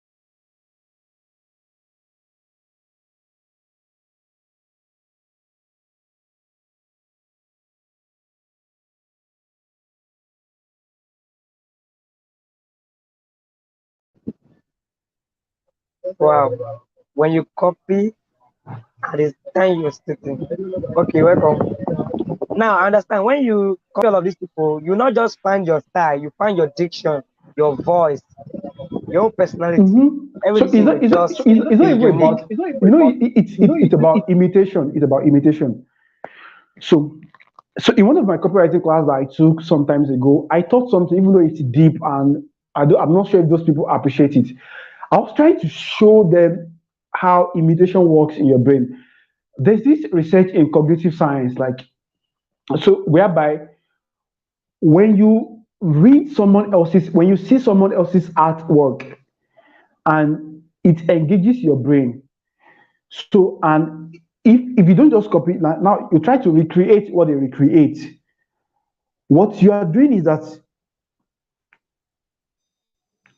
Sean. So Wow. When you copy at the time you're sitting. Okay, welcome. Now I understand when you copy all of these people, you not just find your style, you find your diction, your voice, your own personality. so Everything will just it's not be even unique. about, it's about imitation. It's about imitation. So in one of my copywriting class that I took some times ago, I taught something, even though it's deep and I'm not sure if those people appreciate it. I was trying to show them how imitation works in your brain. There's this research in cognitive science, like, so whereby when you when you see someone else's artwork and it engages your brain. So, and if you don't just copy, now you try to recreate what they recreate, what you are doing is that,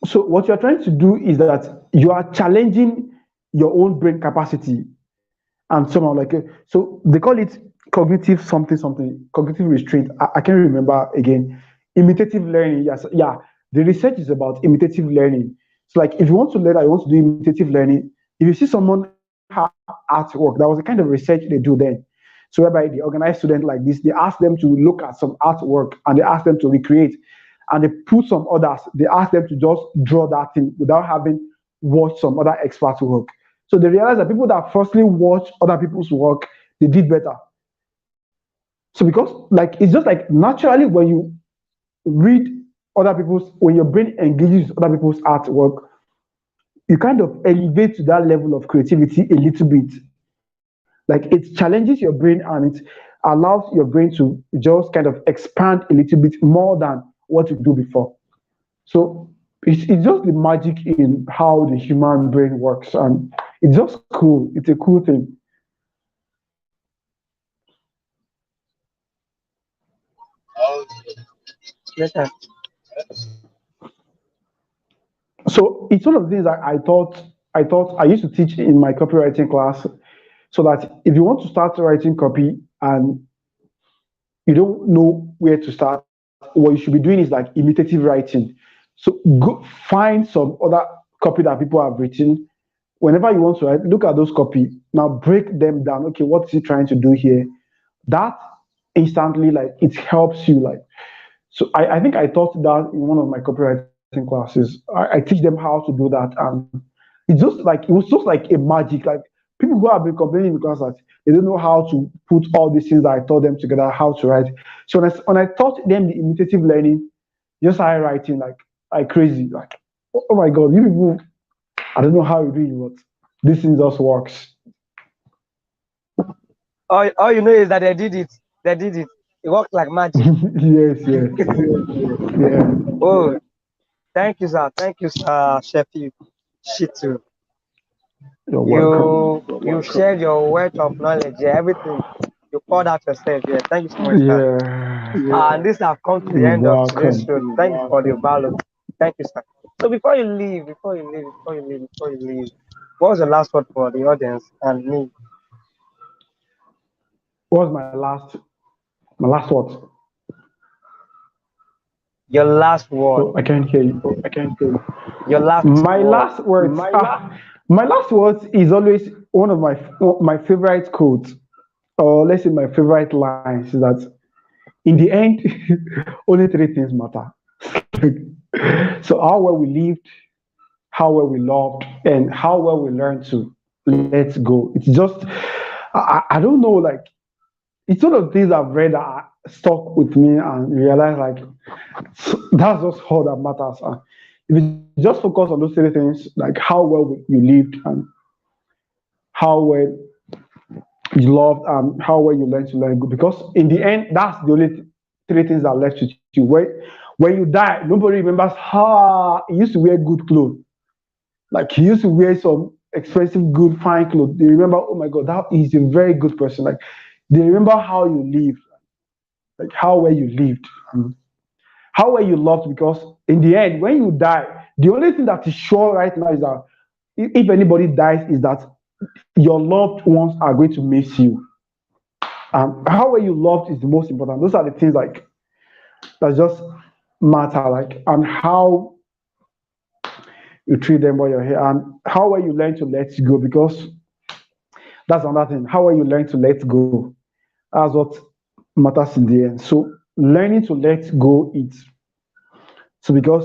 so what you're trying to do is that you are challenging your own brain capacity and somehow like, so they call it cognitive something something, cognitive restraint. I can't remember again. Imitative learning. Yes, yeah. The research is about imitative learning. So like if you want to learn, I want to do imitative learning. If you see someone have artwork, that was the kind of research they do then. So whereby they organize students like this, they ask them to look at some artwork and they ask them to recreate, and they put some others. They ask them to just draw that thing without having watched some other experts work. So they realize that people that firstly watch other people's work, they did better. So because like it's just like naturally when you read when your brain engages other people's artwork, you kind of elevate to that level of creativity a little bit. Like it challenges your brain and it allows your brain to just kind of expand a little bit more than what you do before. So it's just the magic in how the human brain works, and it's just cool. It's a cool thing. Yes, sir. So it's one of the things that I thought I used to teach in my copywriting class, so that if you want to start writing copy and you don't know where to start, what you should be doing is like imitative writing. So go find some other copy that people have written. Whenever you want to write, look at those copy. Now break them down. Okay, what's he trying to do here? That instantly, like, it helps you. Like, so I think I taught that in one of my copywriting classes. I teach them how to do that, and it was just like a magic. Like, people who have been complaining because that they don't know how to put all these things that I taught them together, how to write. So when I taught them the imitative learning, just started writing like crazy. Like, oh my god, you people, I don't know how you do it, but this thing just works. All you know is that they did it. They did it. It worked like magic. Yes, yes, yeah. Oh, thank you, sir. Thank you, sir, Sheffield. Shit, too. You're welcome. You shared your wealth of knowledge, yeah, everything. You poured out yourself, yeah. Thank you so much, sir. Yeah, And this have come to the you're end of today's welcome. show. Thank you for the value. Thank you, sir. So before you leave, what was the last word for the audience and me? What was my last what? Your last word. Oh, I can't hear you. Your last My word. last words. My last words is always one of my favorite quotes, or let's say my favorite lines, is that in the end, only three things matter. So how well we lived, how well we loved, and how well we learned to let go. It's just, I don't know, like, it's one of the things I've read that stuck with me and realized like that's just all that matters. If you just focus on those three things, like how well you lived and how well you loved, and how well you learn to let go. Because in the end, that's the only three things that left with you. When you die, nobody remembers how he used to wear good clothes. Like he used to wear some expensive, good, fine clothes. They remember, oh my God, that is a very good person. Like they remember how you lived, like how well you lived, how well you loved. Because in the end, when you die, the only thing that is sure right now is that if anybody dies, is that your loved ones are going to miss you. How well you loved is the most important. Those are the things like that just matter, like, and how you treat them while you're here, and how well you learn to let go. Because that's another thing. How well you learn to let go. That's what matters in the end. So learning to let go is so, because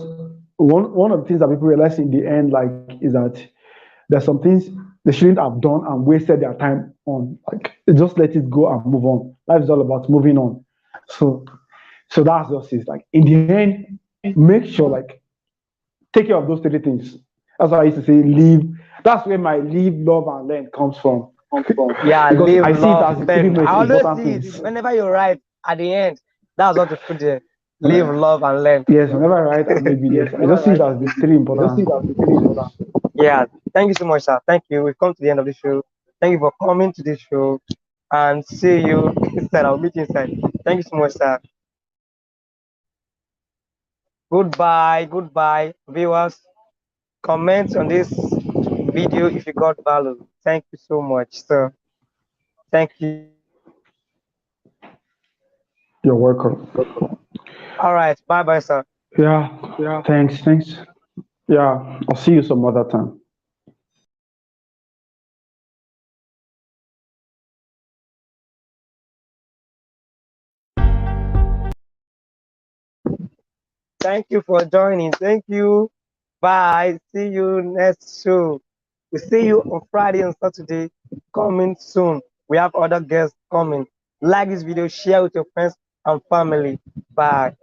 one of the things that people realize in the end, like, is that there's some things they shouldn't have done and wasted their time on. Like just let it go and move on. Life is all about moving on. So that's just it. Like in the end, make sure like take care of those three things. That's why I used to say live. That's where my live, love, and learn comes from. Yeah, Because live, I see it love, as the three learn. I most always important see it. things. Whenever you write at the end, that's what you put there. Live, love, and learn. Yes, whenever I write and make videos, I just see it as the three important. Yeah, thank you so much, sir. Thank you. We've come to the end of the show. Thank you for coming to this show, and see you inside. I'll meet you inside. Thank you so much, sir. Goodbye, goodbye, viewers. Comment on this video if you got value. Thank you so much, sir. Thank you. You're welcome. All right, bye bye, sir. Yeah, thanks. Yeah, I'll see you some other time. Thank you for joining. Thank you. Bye. See you next show. We see you on Friday and Saturday. Coming soon. We have other guests coming. Like this video, share with your friends and family. Bye.